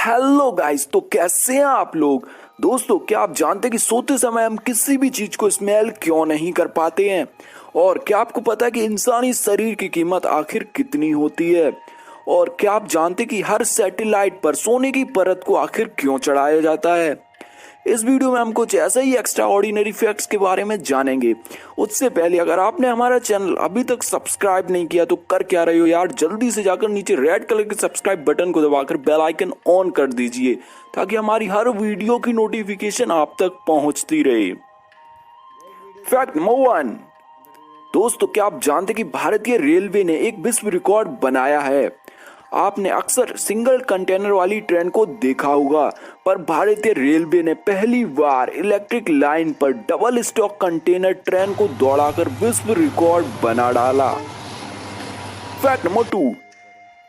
Hello guys, तो कैसे हैं आप लोग। दोस्तों, क्या आप जानते हैं कि सोते समय हम किसी भी चीज को स्मेल क्यों नहीं कर पाते हैं। और क्या आपको पता है कि इंसानी शरीर की कीमत आखिर कितनी होती है। और क्या आप जानते हैं कि हर सैटेलाइट पर सोने की परत को आखिर क्यों चढ़ाया जाता है। इस वीडियो में हम कुछ ऐसे ही एक्स्ट्रा ऑर्डिनरी फैक्ट्स के बारे में जानेंगे। उससे पहले अगर आपने हमारा चैनल अभी तक सब्सक्राइब नहीं किया तो कर क्या रहे हो यार, जल्दी से जाकर नीचे रेड कलर के सब्सक्राइब बटन को दबाकर बेल आइकन ऑन कर दीजिए ताकि हमारी हर वीडियो की नोटिफिकेशन आप तक पहुंचती रहे। Fact number 1। दोस्तों, क्या आप जानते कि भारतीय रेलवे ने एक विश्व रिकॉर्ड बनाया है। आपने अक्सर सिंगल कंटेनर वाली ट्रेन को देखा होगा, पर भारतीय रेलवे ने पहली बार इलेक्ट्रिक लाइन पर डबल स्टॉक कंटेनर ट्रेन को दौड़ाकर विश्व रिकॉर्ड बना डाला। Fact number 2।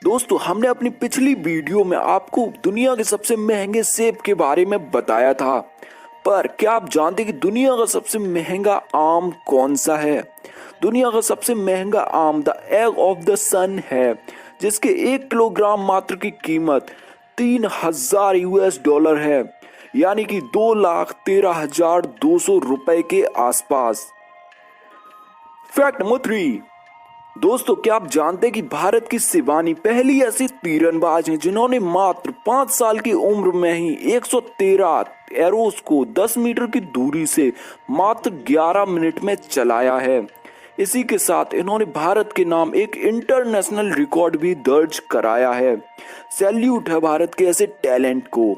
दोस्तों, हमने अपनी पिछली वीडियो में आपको दुनिया के सबसे महंगे सेब के बारे में बताया था, पर क्या आप जानते कि दुनिया का सबसे महंगा आम कौन सा है। दुनिया का सबसे महंगा आम द एग ऑफ द सन है, जिसके 1 किलोग्राम मात्र की कीमत $3000 है, यानी कि 2,13,200 रुपए के आसपास। Fact number 3। दोस्तों, क्या आप जानते हैं कि भारत की शिवानी पहली ऐसी तीरंदाज हैं जिन्होंने मात्र 5 साल की उम्र में ही 113 एरोस को 10 मीटर की दूरी से मात्र 11 मिनट में चलाया है। इसी के साथ इन्होंने भारत के नाम एक इंटरनेशनल रिकॉर्ड भी दर्ज कराया है। सैल्यूट है भारत के ऐसे टैलेंट को।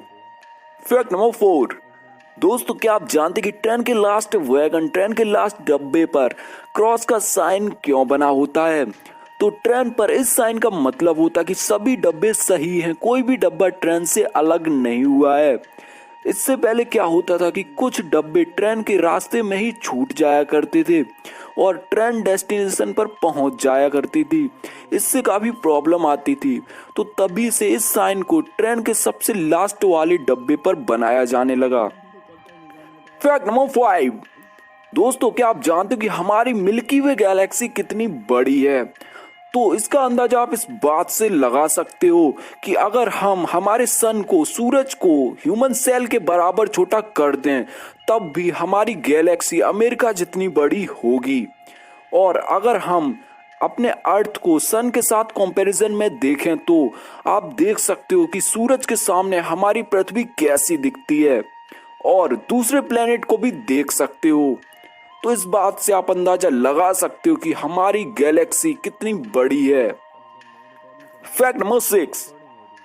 Fact number 4। दोस्तों, क्या आप जानते कि ट्रेन के लास्ट वैगन, ट्रेन के लास्ट डब्बे पर क्रॉस का साइन क्यों बना होता है। तो ट्रेन पर इस साइन का मतलब होता है कि सभी डब्बे सही हैं, कोई भी डब्बा ट्रेन से अलग नहीं हुआ है। इससे पहले क्या होता था कि कुछ डब्बे ट्रेन के रास्ते में ही छूट जाया करते थे और ट्रेन डेस्टिनेशन पर पहुंच जाया करती थी। इससे काफी प्रॉब्लम आती थी, तो तभी से इस साइन को ट्रेन के सबसे लास्ट वाले डब्बे पर बनाया जाने लगा। Fact number 5। दोस्तों, क्या आप जानते हो कि हमारी मिल्की वे गैलेक्सी कितनी बड़ी है। तो इसका अंदाजा आप इस बात से लगा सकते हो कि अगर हम हमारे सन को, सूरज को ह्यूमन सेल के बराबर छोटा कर दें, तब भी हमारी गैलेक्सी अमेरिका जितनी बड़ी होगी। और अगर हम अपने अर्थ को सन के साथ कंपैरिजन में देखें तो आप देख सकते हो कि सूरज के सामने हमारी पृथ्वी कैसी दिखती है, और दूसरे प्लेनेट को भी देख सकते हो। तो इस बात से आप अंदाजा लगा सकते हो कि हमारी गैलेक्सी कितनी बड़ी है। Fact number 6।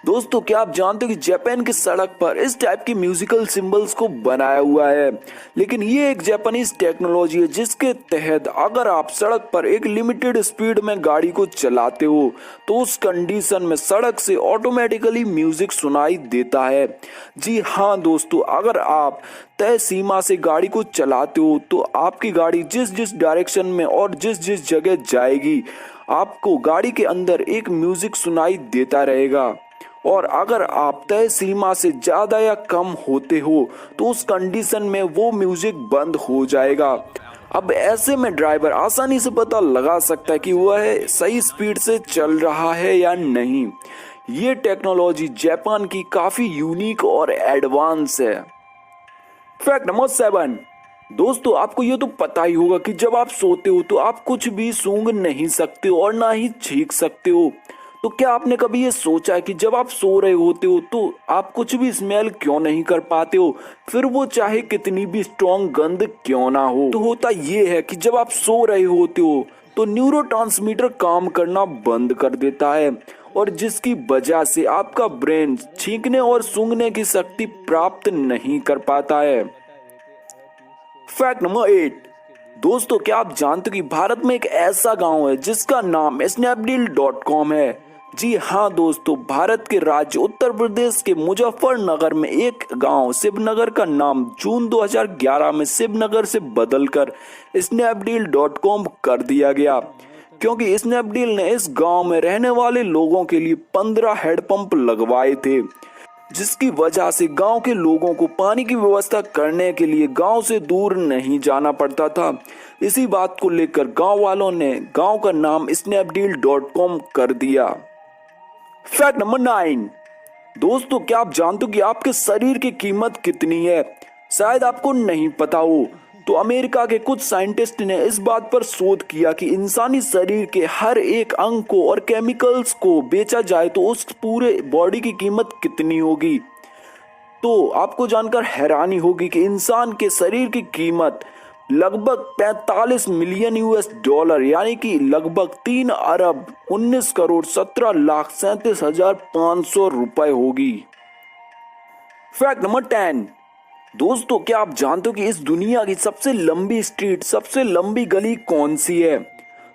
दोस्तों, क्या आप जानते हो कि जापान की सड़क पर इस टाइप की म्यूजिकल सिंबल्स को बनाया हुआ है, लेकिन ये एक जापानीज टेक्नोलॉजी है जिसके तहत अगर आप सड़क पर एक लिमिटेड स्पीड में गाड़ी को चलाते हो तो उस कंडीशन में सड़क से ऑटोमेटिकली म्यूजिक सुनाई देता है। जी हाँ दोस्तों, अगर आप तय सीमा से गाड़ी को चलाते हो तो आपकी गाड़ी जिस जिस डायरेक्शन में और जिस जिस जगह जाएगी, आपको गाड़ी के अंदर एक म्यूजिक सुनाई देता रहेगा। और अगर आप तय सीमा से ज्यादा या कम होते हो तो उस कंडीशन में वो म्यूजिक बंद हो जाएगा। अब ऐसे में ड्राइवर आसानी से पता लगा सकता है कि वह सही स्पीड से चल रहा है या नहीं। ये टेक्नोलॉजी जापान की काफी यूनिक और एडवांस है। Fact number 7। दोस्तों, आपको ये तो पता ही होगा कि जब आप सोते हो तो आप कुछ भी सूंघ नहीं सकते हो और ना ही छींक सकते हो। तो क्या आपने कभी ये सोचा है कि जब आप सो रहे होते हो तो आप कुछ भी स्मेल क्यों नहीं कर पाते हो, फिर वो चाहे कितनी भी स्ट्रॉन्ग गंध क्यों ना हो। तो होता ये है कि जब आप सो रहे होते हो तो न्यूरोट्रांसमीटर काम करना बंद कर देता है, और जिसकी वजह से आपका ब्रेन छींकने और सूंघने की शक्ति प्राप्त नहीं कर पाता है। Fact number 8। दोस्तों, क्या आप जानते हो कि भारत में एक ऐसा गांव है जिसका नाम snapdeal.com है। जी हाँ दोस्तों, भारत के राज्य उत्तर प्रदेश के मुजफ्फरनगर में एक गांव शिवनगर का नाम जून 2011 में शिवनगर से बदलकर snapdeal.com कर दिया गया, क्योंकि स्नैपडील ने इस गांव में रहने वाले लोगों के लिए 15 हेडपंप लगवाए थे, जिसकी वजह से गांव के लोगों को पानी की व्यवस्था करने के लिए गांव से दूर नहीं जाना पड़ता था। इसी बात को लेकर गांव वालों ने गांव का नाम snapdeal.com कर दिया। Fact number 9। दोस्तों क्या आप जानते हो कि आपके शरीर की कीमत कितनी है? शायद आपको नहीं पता हो। तो अमेरिका के कुछ साइंटिस्ट ने इस बात पर शोध किया कि इंसानी शरीर के हर एक अंग को और केमिकल्स को बेचा जाए तो उस पूरे बॉडी की कीमत कितनी होगी। तो आपको जानकर हैरानी होगी कि इंसान के शरीर की कीमत लगभग 45 मिलियन यूएस डॉलर यानी कि लगभग 3 अरब 19 करोड़ 17 लाख 37,500 रुपए होगी। Fact number 10। दोस्तों क्या आप जानते हो कि इस दुनिया की सबसे लंबी स्ट्रीट, सबसे लंबी गली कौन सी है?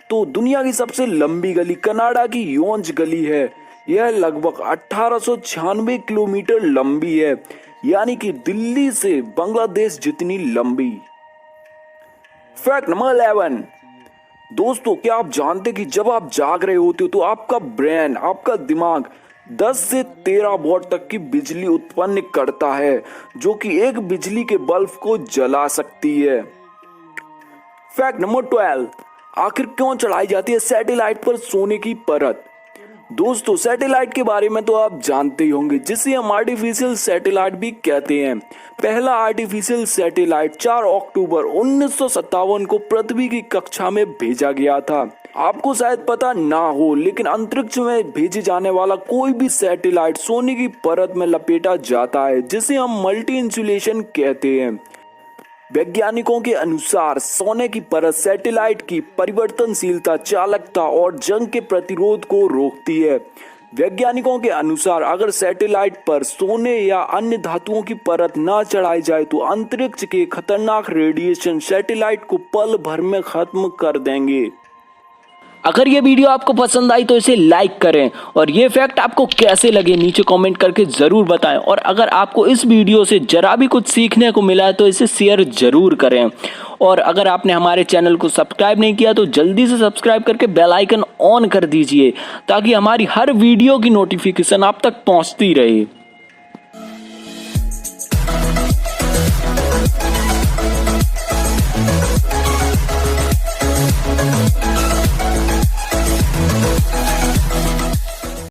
तो दुनिया की सबसे लंबी गली कनाडा की योंज गली है। यह लगभग 1896 किलोमीटर लंबी है, यानी कि दिल्ली से बांग्लादेश जितनी लंबी। Fact number 11। दोस्तों क्या आप जानते हैं कि जब आप जाग रहे होते हो तो आपका ब्रेन, आपका दिमाग 10 से 13 वॉट तक की बिजली उत्पन्न करता है, जो कि एक बिजली के बल्ब को जला सकती है। Fact number 12। आखिर क्यों चढ़ाई जाती है सैटेलाइट पर सोने की परत? दोस्तों सैटेलाइट के बारे में तो आप जानते ही होंगे, जिसे हम आर्टिफिशियल सैटेलाइट भी कहते हैं। पहला आर्टिफिशियल सैटेलाइट 4 अक्टूबर 1957 को पृथ्वी की कक्षा में भेजा गया था। आपको शायद पता ना हो, लेकिन अंतरिक्ष में भेजे जाने वाला कोई भी सैटेलाइट सोने की परत में लपेटा जाता है, जिसे हम मल्टी इंसुलेशन कहते हैं। वैज्ञानिकों के अनुसार सोने की परत सैटेलाइट की परिवर्तनशीलता, चालकता और जंग के प्रतिरोध को रोकती है। वैज्ञानिकों के अनुसार अगर सैटेलाइट पर सोने या अन्य धातुओं की परत ना चढ़ाई जाए तो अंतरिक्ष के खतरनाक रेडिएशन सैटेलाइट को पल भर में खत्म कर देंगे। अगर ये वीडियो आपको पसंद आई तो इसे लाइक करें और ये फैक्ट आपको कैसे लगे नीचे कमेंट करके ज़रूर बताएं। और अगर आपको इस वीडियो से जरा भी कुछ सीखने को मिला है तो इसे शेयर ज़रूर करें। और अगर आपने हमारे चैनल को सब्सक्राइब नहीं किया तो जल्दी से सब्सक्राइब करके बेल आइकन ऑन कर दीजिए, ताकि हमारी हर वीडियो की नोटिफिकेशन आप तक पहुँचती रहे।